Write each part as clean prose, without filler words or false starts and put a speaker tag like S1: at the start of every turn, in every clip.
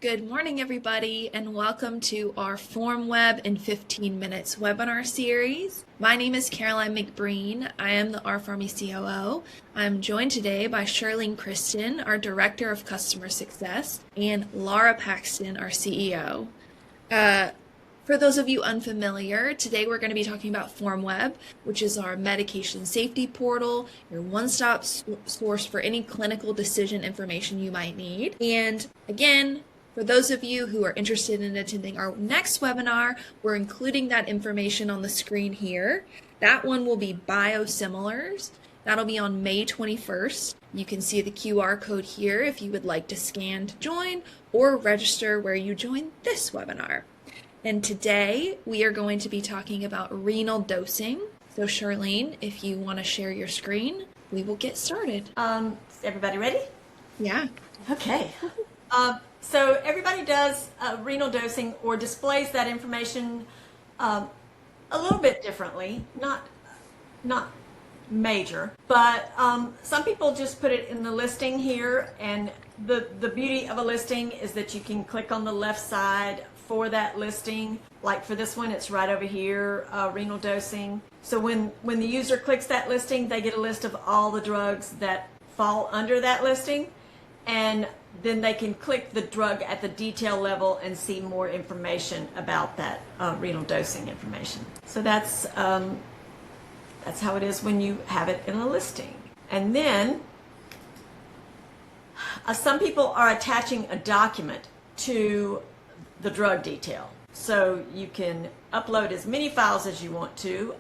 S1: Good morning, everybody, and welcome to our Formweb in 15 Minutes webinar series. My name is Caroline McBreen. I am the Rpharmy COO. I'm joined today by Charlene Kristen, our Director of Customer Success, and Laura Paxton, our CEO. For those of you unfamiliar, today we're going to be talking about Formweb, which is our medication safety portal, your one-stop source for any clinical decision information you might need. And again, for those of you who are interested in attending our next webinar, we're including that information on the screen here. That one will be biosimilars. That'll be on May 21st. You can see the QR code here if you would like to scan to join or register where you join this webinar. And today we are going to be talking about renal dosing. So Charlene, if you want to share your screen, we will get started.
S2: Is everybody ready?
S1: Yeah.
S2: Okay. So everybody does renal dosing or displays that information a little bit differently, not major, but some people just put it in the listing here, and the beauty of a listing is that you can click on the left side for that listing. Like for this one, it's right over here, renal dosing. So when the user clicks that listing, they get a list of all the drugs that fall under that listing, and then they can click the drug at the detail level and see more information about that renal dosing information. So that's how it is when you have it in a listing. And then some people are attaching a document to the drug detail. So you can upload as many files as you want to,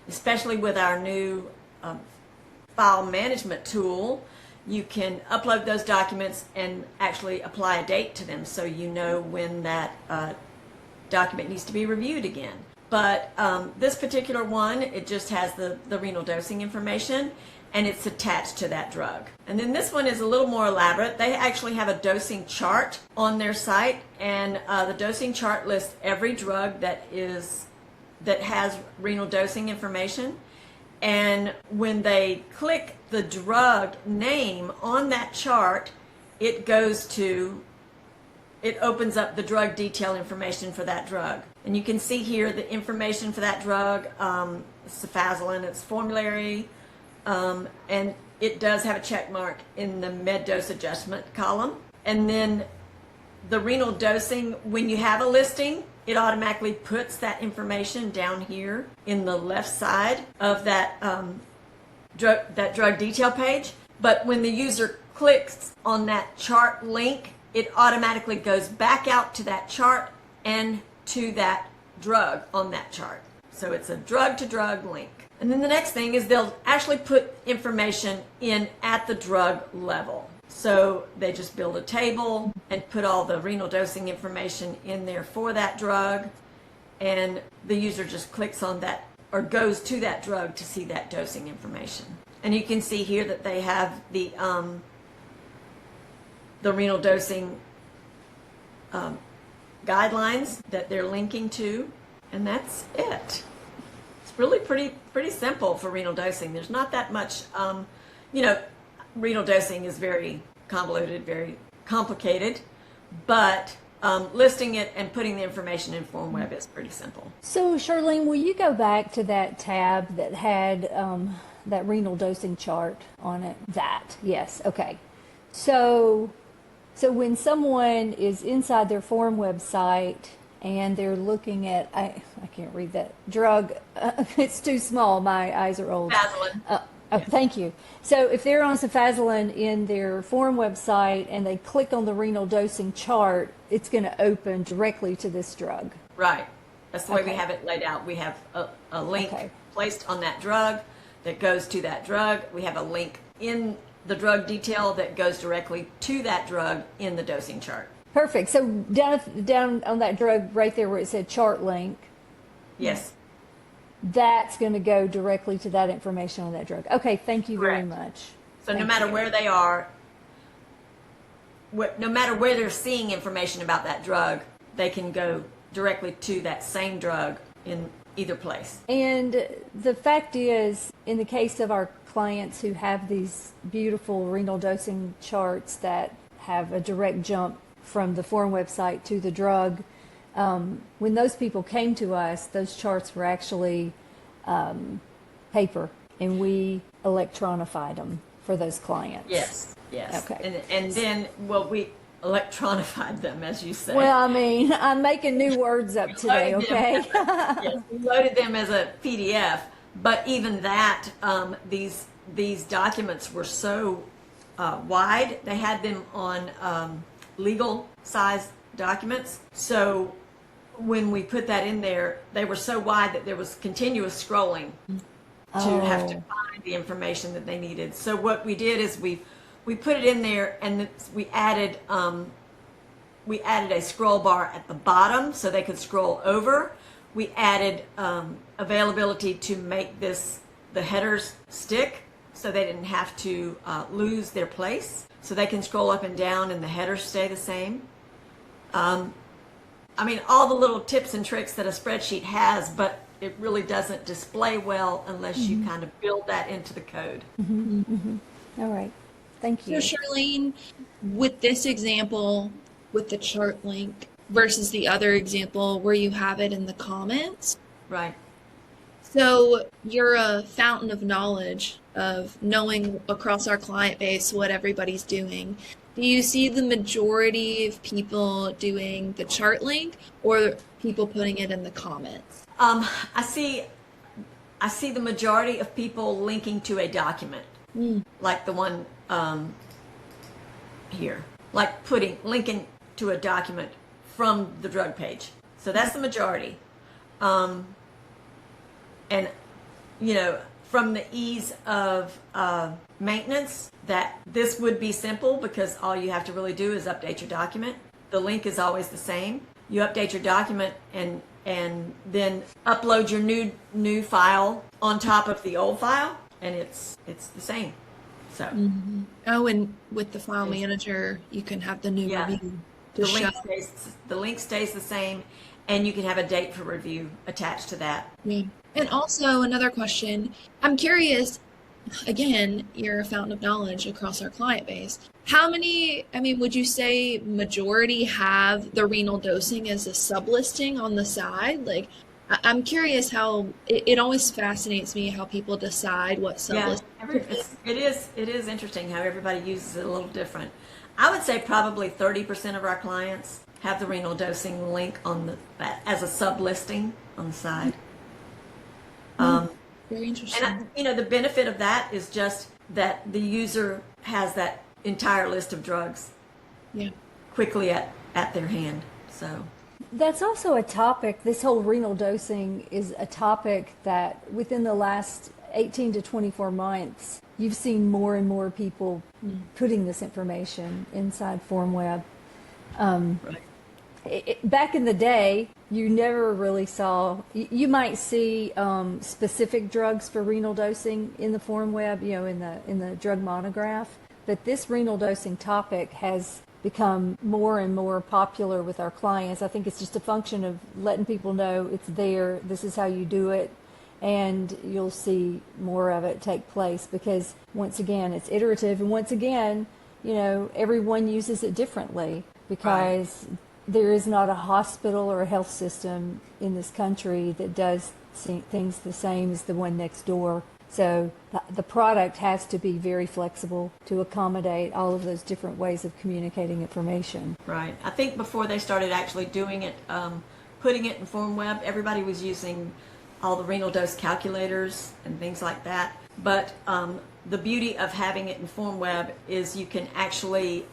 S2: especially with our new file management tool. You can upload those documents and actually apply a date to them so you know when that document needs to be reviewed again. But this particular one, it just has the renal dosing information, and it's attached to that drug. And then this one is a little more elaborate. They actually have a dosing chart on their site, and the dosing chart lists every drug that has renal dosing information. And when they click the drug name on that chart, it opens up the drug detail information for that drug. And you can see here the information for that drug, cefazolin, its formulary, and it does have a check mark in the med dose adjustment column. And then the renal dosing, when you have a listing, it automatically puts that information down here in the left side of that drug detail page. But when the user clicks on that chart link, it automatically goes back out to that chart and to that drug on that chart. So it's a drug to drug link. And then the next thing is they'll actually put information in at the drug level. So they just build a table and put all the renal dosing information in there for that drug, and the user just clicks on that or goes to that drug to see that dosing information. And you can see here that they have the renal dosing guidelines that they're linking to, and that's it. It's really pretty simple for renal dosing. There's not that much, renal dosing is very convoluted, very complicated, but listing it and putting the information in Formweb is pretty simple.
S3: So Charlene, will you go back to that tab that had that renal dosing chart on it? Yes, okay. So when someone is inside their Formweb site and they're looking at, I can't read that drug, it's too small, my eyes are old.
S2: Cefazolin.
S3: Thank you. So if they're on cefazolin in their Formweb site and they click on the renal dosing chart, it's going to open directly to this drug.
S2: Right. That's the way we have it laid out. We have a link placed on that drug that goes to that drug. We have a link in the drug detail that goes directly to that drug in the dosing chart.
S3: Perfect. So down on that drug right there where it said chart link.
S2: Yes.
S3: That's going to go directly to that information on that drug. Okay, thank you very much.
S2: So no matter where they are, no matter where they're seeing information about that drug, they can go directly to that same drug in either place.
S3: And the fact is, in the case of our clients who have these beautiful renal dosing charts that have a direct jump from the Forum website to the drug. When those people came to us, those charts were actually paper, and we electronified them for those clients.
S2: Yes.
S3: Okay.
S2: And then, well, we electronified them, as you say.
S3: Well, I mean, I'm making new words up today, okay?
S2: Yes, we loaded them as a PDF, but even that, these documents were so wide. They had them on legal size documents. So when we put that in there, they were so wide that there was continuous scrolling to have to find the information that they needed. So what we did is we put it in there, and we added a scroll bar at the bottom so they could scroll over. We added availability to make the headers stick, so they didn't have to lose their place. So they can scroll up and down and the headers stay the same. I mean, all the little tips and tricks that a spreadsheet has, but it really doesn't display well unless you kind of build that into the code.
S3: All right. Thank you.
S1: So Charlene, with this example, with the chart link versus the other example where you have it in the comments.
S2: Right.
S1: So you're a fountain of knowledge of knowing across our client base what everybody's doing. Do you see the majority of people doing the chart link or people putting it in the comments?
S2: I see the majority of people linking to a document, like the one here, like linking to a document from the drug page. So that's the majority. And, you know, from the ease of maintenance, that this would be simple because all you have to really do is update your document. The link is always the same. You update your document and then upload your new file on top of the old file, and it's the same. So
S1: Oh, and with the file manager, you can have the new review to
S2: the
S1: show.
S2: link stays the same, and you can have a date for review attached to that.
S1: Yeah. And also another question, I'm curious, again, you're a fountain of knowledge across our client base. How many, I mean, would you say majority have the renal dosing as a sublisting on the side? Like, I'm curious how, it always fascinates me how people decide what sublisting.
S2: It is interesting how everybody uses it a little different. I would say probably 30% of our clients have the renal dosing link on as a sublisting on the side.
S1: Very interesting.
S2: And you know, the benefit of that is just that the user has that entire list of drugs quickly at their hand. So
S3: That's also a topic, this whole renal dosing is a topic that within the last 18 to 24 months, you've seen more and more people putting this information inside Formweb. Back in the day, you never really saw, you might see specific drugs for renal dosing in the Formweb, you know, in the drug monograph, but this renal dosing topic has become more and more popular with our clients. I think it's just a function of letting people know it's there, this is how you do it, and you'll see more of it take place because, once again, it's iterative, and once again, you know, everyone uses it differently because there is not a hospital or a health system in this country that does things the same as the one next door. So the product has to be very flexible to accommodate all of those different ways of communicating information.
S2: Right. I think before they started actually doing it, putting it in Formweb, everybody was using all the renal dose calculators and things like that. But the beauty of having it in Formweb is you can actually,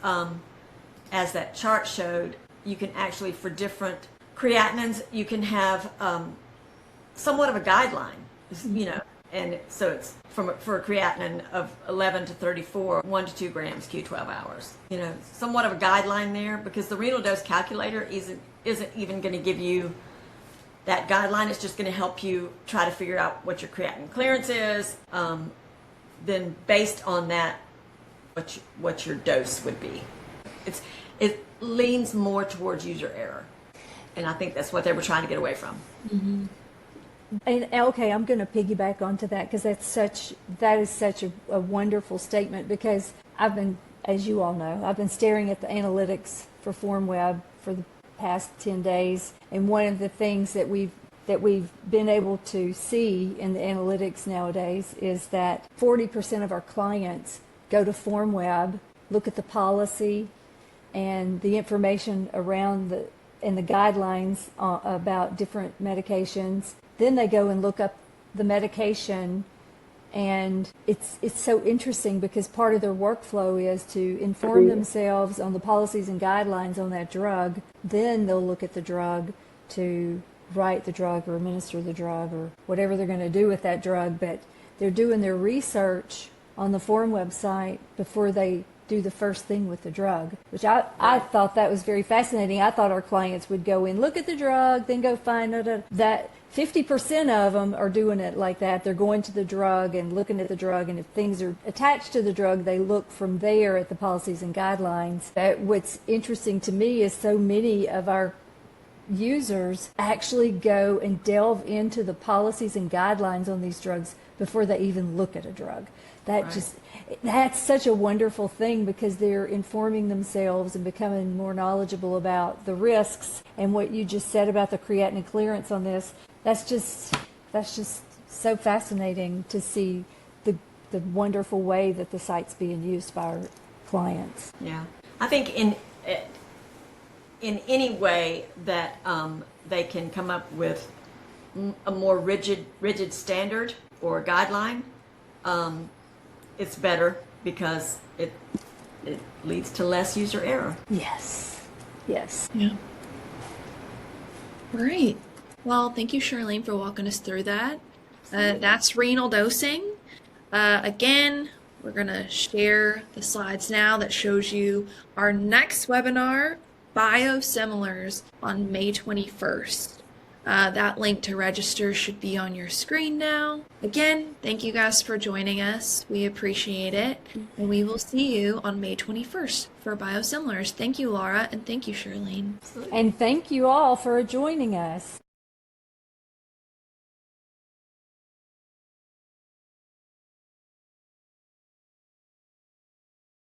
S2: as that chart showed, you can actually, for different creatinines, you can have somewhat of a guideline, you know, and so it's for a creatinine of 11 to 34, 1 to 2 grams Q12 hours. You know, somewhat of a guideline there because the renal dose calculator isn't even going to give you that guideline. It's just going to help you try to figure out what your creatinine clearance is. Then based on that, what your dose would be. It leans more towards user error, and I think that's what they were trying to get away from.
S3: Mm-hmm. And okay, I'm going to piggyback onto that because that is such a wonderful statement because I've been as you all know, I've been staring at the analytics for Formweb for the past 10 days, and one of the things that we've been able to see in the analytics nowadays is that 40% of our clients go to Formweb, look at the policy and the information around and the guidelines about different medications. Then they go and look up the medication, and it's so interesting because part of their workflow is to inform themselves on the policies and guidelines on that drug. Then they'll look at the drug to write the drug or administer the drug or whatever they're going to do with that drug. But they're doing their research on the Formweb website before they do the first thing with the drug, which I thought that was very fascinating. I thought our clients would go in, look at the drug, then go find that. 50% of them are doing it like that. They're going to the drug and looking at the drug, and if things are attached to the drug, they look from there at the policies and guidelines. But what's interesting to me is so many of our users actually go and delve into the policies and guidelines on these drugs before they even look at a drug. That's such a wonderful thing because they're informing themselves and becoming more knowledgeable about the risks. And what you just said about the creatinine clearance on this, that's just so fascinating to see the wonderful way that the site's being used by our clients.
S2: Yeah, I think in any way that they can come up with a more rigid standard or guideline, it's better because it leads to less user error.
S3: Yes. Yes.
S1: Yeah. Great. Well, thank you, Charlene, for walking us through that. That's renal dosing. Again, we're going to share the slides now that shows you our next webinar, Biosimilars, on May 21st. That link to register should be on your screen now. Again, thank you guys for joining us. We appreciate it. And we will see you on May 21st for Biosimilars. Thank you, Laura, and thank you, Charlene.
S3: And thank you all for joining us.